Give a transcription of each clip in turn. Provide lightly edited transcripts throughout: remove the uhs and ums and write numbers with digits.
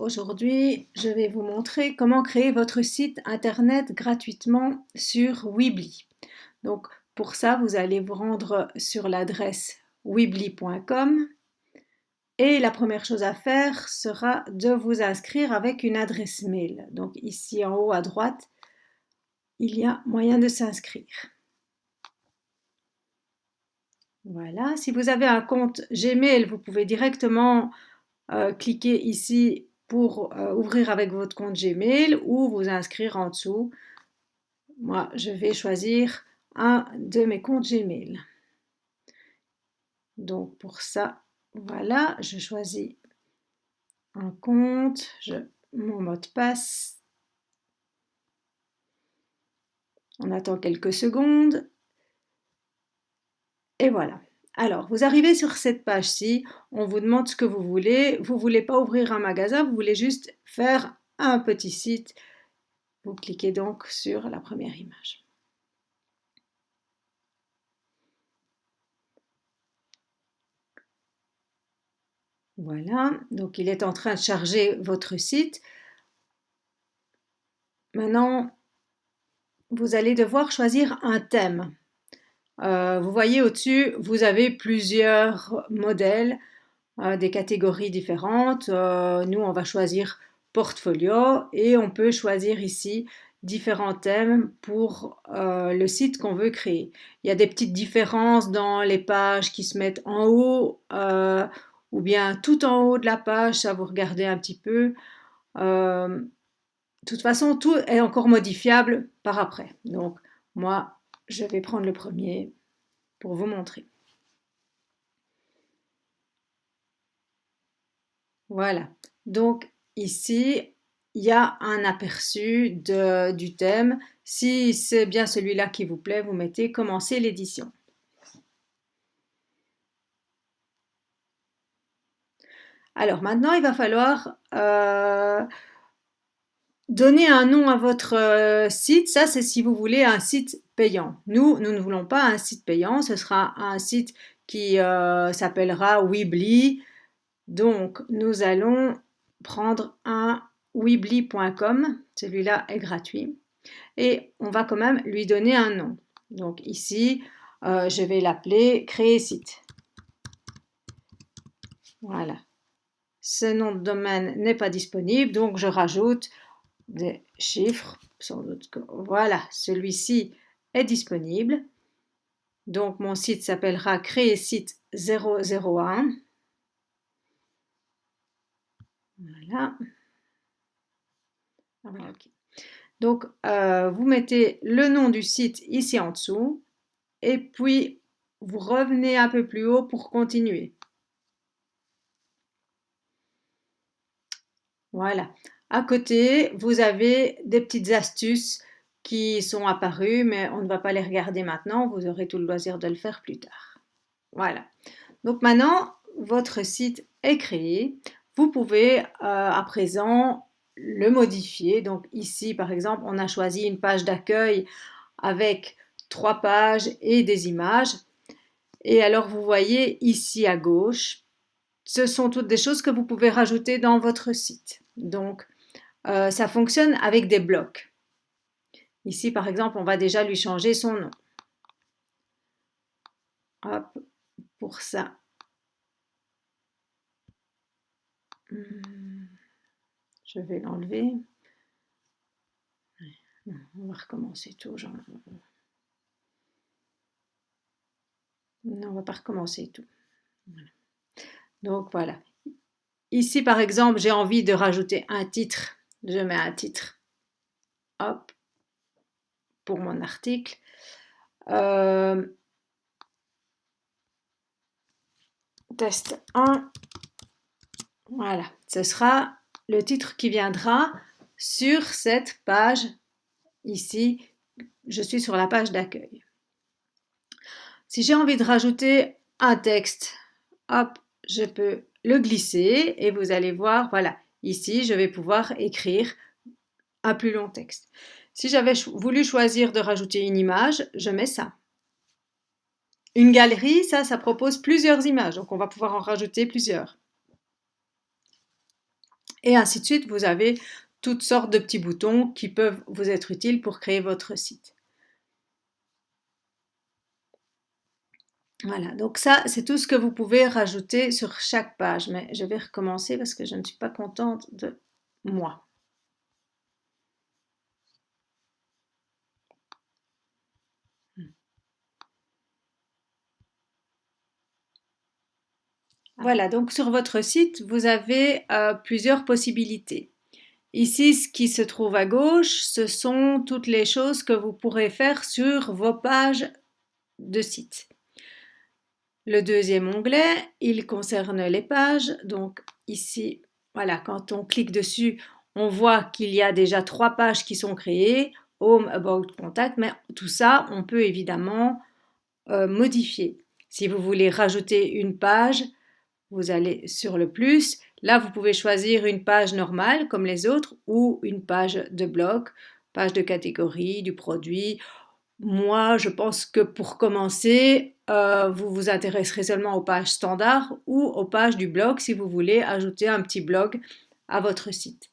Aujourd'hui, je vais vous montrer comment créer votre site internet gratuitement sur Weebly. Donc, pour ça, vous allez vous rendre sur l'adresse weebly.com et la première chose à faire sera de vous inscrire avec une adresse mail. Donc, ici en haut à droite, il y a moyen de s'inscrire. Voilà, si vous avez un compte Gmail, vous pouvez directement cliquer ici pour ouvrir avec votre compte Gmail ou vous inscrire en dessous. Moi, je vais choisir un de mes comptes Gmail. Donc pour ça, voilà, je choisis un compte, mon mot de passe. On attend quelques secondes. Et voilà. Alors, vous arrivez sur cette page-ci, on vous demande ce que vous voulez. Vous ne voulez pas ouvrir un magasin, vous voulez juste faire un petit site. Vous cliquez donc sur la première image. Voilà, donc il est en train de charger votre site. Maintenant, vous allez devoir choisir un thème. Vous voyez au-dessus, vous avez plusieurs modèles, des catégories différentes. Nous, on va choisir portfolio et on peut choisir ici différents thèmes pour le site qu'on veut créer. Il y a des petites différences dans les pages qui se mettent en haut ou bien tout en haut de la page, ça vous regardez un petit peu. De toute façon, tout est encore modifiable par après. Donc, moi, je vais prendre le premier pour vous montrer. Voilà. Donc, ici, il y a un aperçu du thème. Si c'est bien celui-là qui vous plaît, vous mettez commencer l'édition. Alors maintenant, il va falloir donner un nom à votre site. Ça, c'est si vous voulez un site payant. Nous ne voulons pas un site payant. Ce sera un site qui s'appellera Weebly. Donc, nous allons prendre un weebly.com. Celui-là est gratuit. Et on va quand même lui donner un nom. Donc ici, je vais l'appeler créer site. Voilà. Ce nom de domaine n'est pas disponible, donc je rajoute des chiffres. Sans doute que, voilà, celui-ci est disponible. Donc mon site s'appellera créer site 001. Voilà. Voilà, ok. Donc vous mettez le nom du site ici en dessous et puis vous revenez un peu plus haut pour continuer. Voilà. À côté, vous avez des petites astuces qui sont apparues, mais on ne va pas les regarder maintenant. Vous aurez tout le loisir de le faire plus tard. Voilà. Donc maintenant, votre site est créé. Vous pouvez à présent le modifier. Donc ici, par exemple, on a choisi une page d'accueil avec 3 pages et des images. Et alors, vous voyez ici à gauche, ce sont toutes des choses que vous pouvez rajouter dans votre site. Donc, ça fonctionne avec des blocs. Ici, par exemple, on va déjà lui changer son nom. Hop, pour ça. Je vais l'enlever. On va recommencer tout. Non, on va pas recommencer tout. Voilà. Donc voilà. Ici, par exemple, j'ai envie de rajouter un titre. Je mets un titre. Hop, pour mon article. Test 1. Voilà, ce sera le titre qui viendra sur cette page. Ici, je suis sur la page d'accueil. Si j'ai envie de rajouter un texte, hop, je peux le glisser et vous allez voir, voilà, ici, je vais pouvoir écrire un plus long texte. Si j'avais voulu choisir de rajouter une image, je mets ça. Une galerie, ça propose plusieurs images, donc on va pouvoir en rajouter plusieurs. Et ainsi de suite, vous avez toutes sortes de petits boutons qui peuvent vous être utiles pour créer votre site. Voilà, donc ça, c'est tout ce que vous pouvez rajouter sur chaque page. Mais je vais recommencer parce que je ne suis pas contente de moi. Voilà, donc sur votre site, vous avez plusieurs possibilités. Ici, ce qui se trouve à gauche, ce sont toutes les choses que vous pourrez faire sur vos pages de site. Le deuxième onglet, il concerne les pages. Donc ici, voilà, quand on clique dessus, on voit qu'il y a déjà 3 pages qui sont créées, Home, About, Contact, mais tout ça, on peut évidemment modifier. Si vous voulez rajouter une page, vous allez sur le plus. Là, vous pouvez choisir une page normale comme les autres ou une page de blog, page de catégorie, du produit. Moi, je pense que pour commencer, vous vous intéresserez seulement aux pages standards ou aux pages du blog si vous voulez ajouter un petit blog à votre site.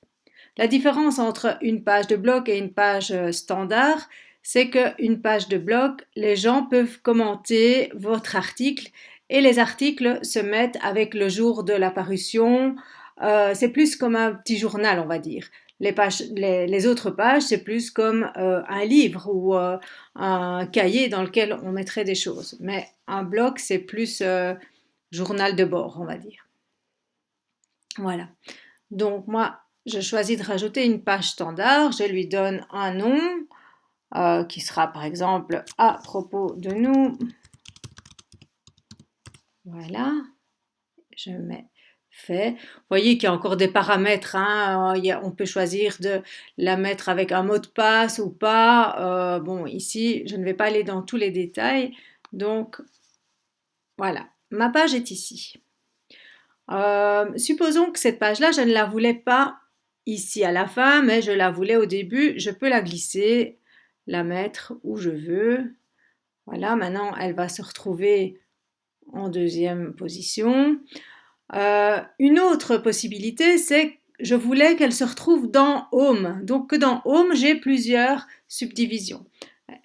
La différence entre une page de blog et une page standard, c'est qu'une page de blog, les gens peuvent commenter votre article et les articles se mettent avec le jour de la parution. C'est plus comme un petit journal, on va dire. Les autres pages, c'est plus comme un livre ou un cahier dans lequel on mettrait des choses. Mais un blog, c'est plus journal de bord, on va dire. Voilà. Donc moi, je choisis de rajouter une page standard. Je lui donne un nom qui sera par exemple à propos de nous. Voilà. Je mets fait. Vous voyez qu'il y a encore des paramètres. Hein. On peut choisir de la mettre avec un mot de passe ou pas. Bon, ici, je ne vais pas aller dans tous les détails. Donc, voilà. Ma page est ici. Supposons que cette page-là, je ne la voulais pas ici à la fin, mais je la voulais au début. Je peux la glisser, la mettre où je veux. Voilà, maintenant, elle va se retrouver en deuxième position. Une autre possibilité, c'est que je voulais qu'elle se retrouve dans Home. Donc que dans Home, j'ai plusieurs subdivisions.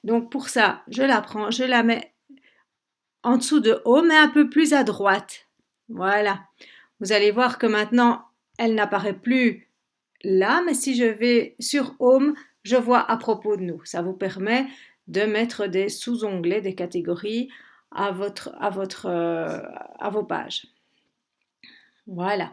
Donc pour ça, je la prends, je la mets en dessous de Home et un peu plus à droite. Voilà. Vous allez voir que maintenant, elle n'apparaît plus là, mais si je vais sur Home, je vois à propos de nous. Ça vous permet de mettre des sous-onglets, des catégories à vos pages. Voilà.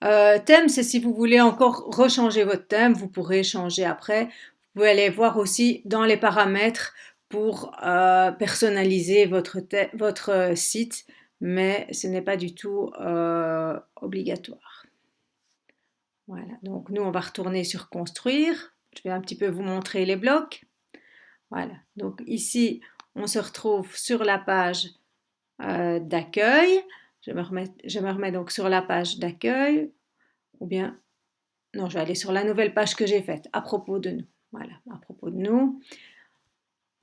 Thème, c'est si vous voulez encore rechanger votre thème, vous pourrez changer après. Vous pouvez aller voir aussi dans les paramètres pour personnaliser votre site, mais ce n'est pas du tout obligatoire. Voilà, donc nous on va retourner sur construire. Je vais un petit peu vous montrer les blocs. Voilà, donc ici on se retrouve sur la page d'accueil. Je me remets donc sur la page d'accueil, ou bien, non, je vais aller sur la nouvelle page que j'ai faite, à propos de nous. Voilà, à propos de nous.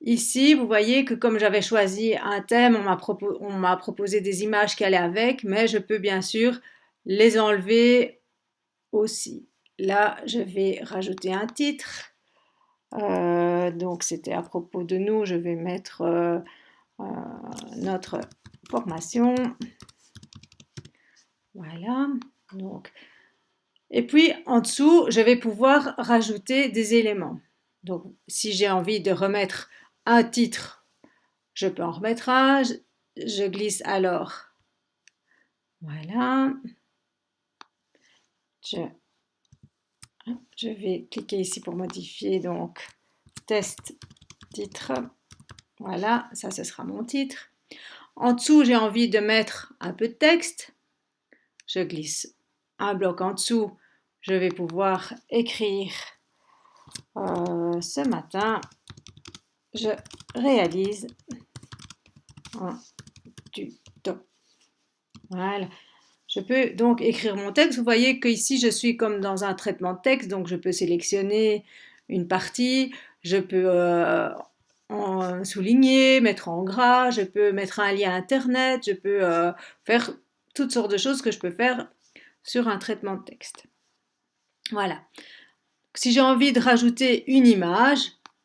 Ici, vous voyez que comme j'avais choisi un thème, on m'a proposé des images qui allaient avec, mais je peux bien sûr les enlever aussi. Là, je vais rajouter un titre. Donc, c'était à propos de nous. Je vais mettre notre formation. Voilà. Donc, et puis en dessous, je vais pouvoir rajouter des éléments. Donc, si j'ai envie de remettre un titre, je peux en remettre un. Je glisse alors. Voilà. Je vais cliquer ici pour modifier. Donc, test titre. Voilà, ça ce sera mon titre. En dessous, j'ai envie de mettre un peu de texte. Je glisse un bloc en dessous. Je vais pouvoir écrire ce matin, je réalise un tuto. Voilà. Je peux donc écrire mon texte. Vous voyez qu'ici, je suis comme dans un traitement de texte, donc je peux sélectionner une partie, je peux en souligner, mettre en gras, je peux mettre un lien internet, je peux faire toutes sortes de choses que je peux faire sur un traitement de texte. Voilà. Si j'ai envie de rajouter une image,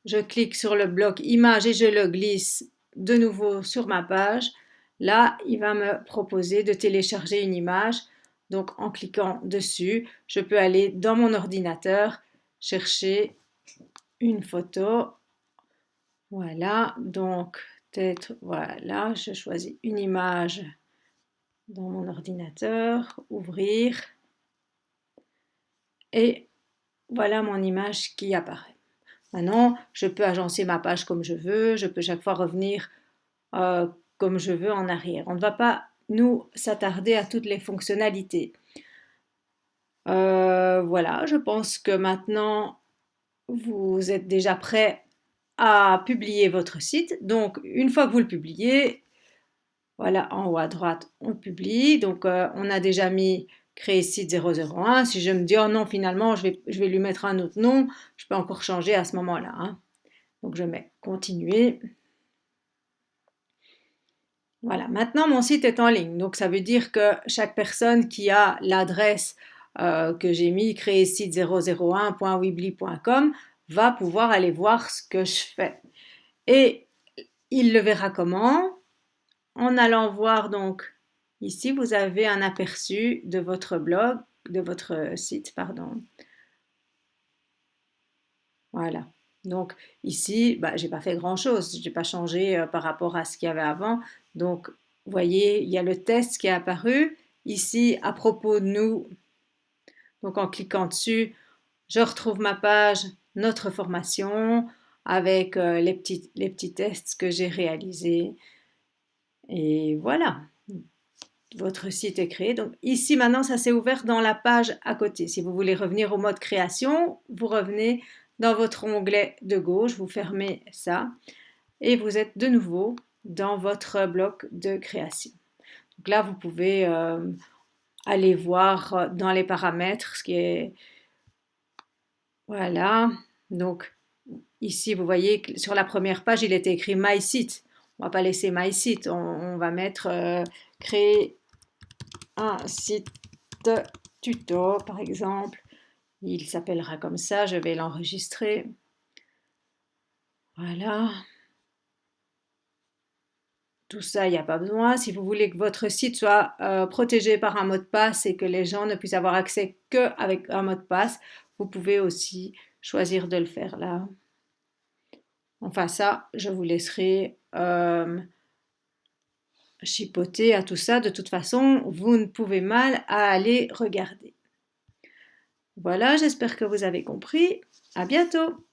je clique sur le bloc image et je le glisse de nouveau sur ma page. Là, il va me proposer de télécharger une image. Donc, en cliquant dessus, je peux aller dans mon ordinateur, chercher une photo. Voilà, donc peut-être, voilà, je choisis une image dans mon ordinateur, ouvrir, et voilà mon image qui apparaît. Maintenant, je peux agencer ma page comme je veux, je peux chaque fois revenir comme je veux en arrière. On ne va pas, nous, s'attarder à toutes les fonctionnalités. Voilà, je pense que maintenant, vous êtes déjà prêt à publier votre site. Donc, une fois que vous le publiez, voilà, en haut à droite, on publie. Donc, on a déjà mis créer site 001. Si je me dis, oh non, finalement, je vais lui mettre un autre nom, je peux encore changer à ce moment-là, hein. Donc, je mets continuer. Voilà, maintenant mon site est en ligne. Donc, ça veut dire que chaque personne qui a l'adresse que j'ai mis créer site 001.weebly.com va pouvoir aller voir ce que je fais. Et il le verra comment? En allant voir, donc ici vous avez un aperçu de votre blog, de votre site, pardon. Voilà. Donc ici, bah, j'ai pas fait grand-chose, j'ai pas changé par rapport à ce qu'il y avait avant. Donc, vous voyez, il y a le test qui est apparu. Ici, à propos de nous, donc en cliquant dessus, je retrouve ma page, notre formation, avec les petits tests que j'ai réalisés. Et voilà, votre site est créé. Donc ici, maintenant, ça s'est ouvert dans la page à côté. Si vous voulez revenir au mode création, vous revenez dans votre onglet de gauche, vous fermez ça et vous êtes de nouveau dans votre bloc de création. Donc là, vous pouvez aller voir dans les paramètres ce qui est... Voilà, donc ici, vous voyez que sur la première page, il était écrit My Site. On ne va pas laisser My Site, on va mettre créer un site tuto, par exemple. Il s'appellera comme ça, je vais l'enregistrer. Voilà. Tout ça, il n'y a pas besoin. Si vous voulez que votre site soit protégé par un mot de passe et que les gens ne puissent avoir accès qu'avec un mot de passe, vous pouvez aussi choisir de le faire là. Enfin ça, je vous laisserai chipoter à tout ça. De toute façon, vous ne pouvez mal à aller regarder. Voilà, j'espère que vous avez compris. À bientôt!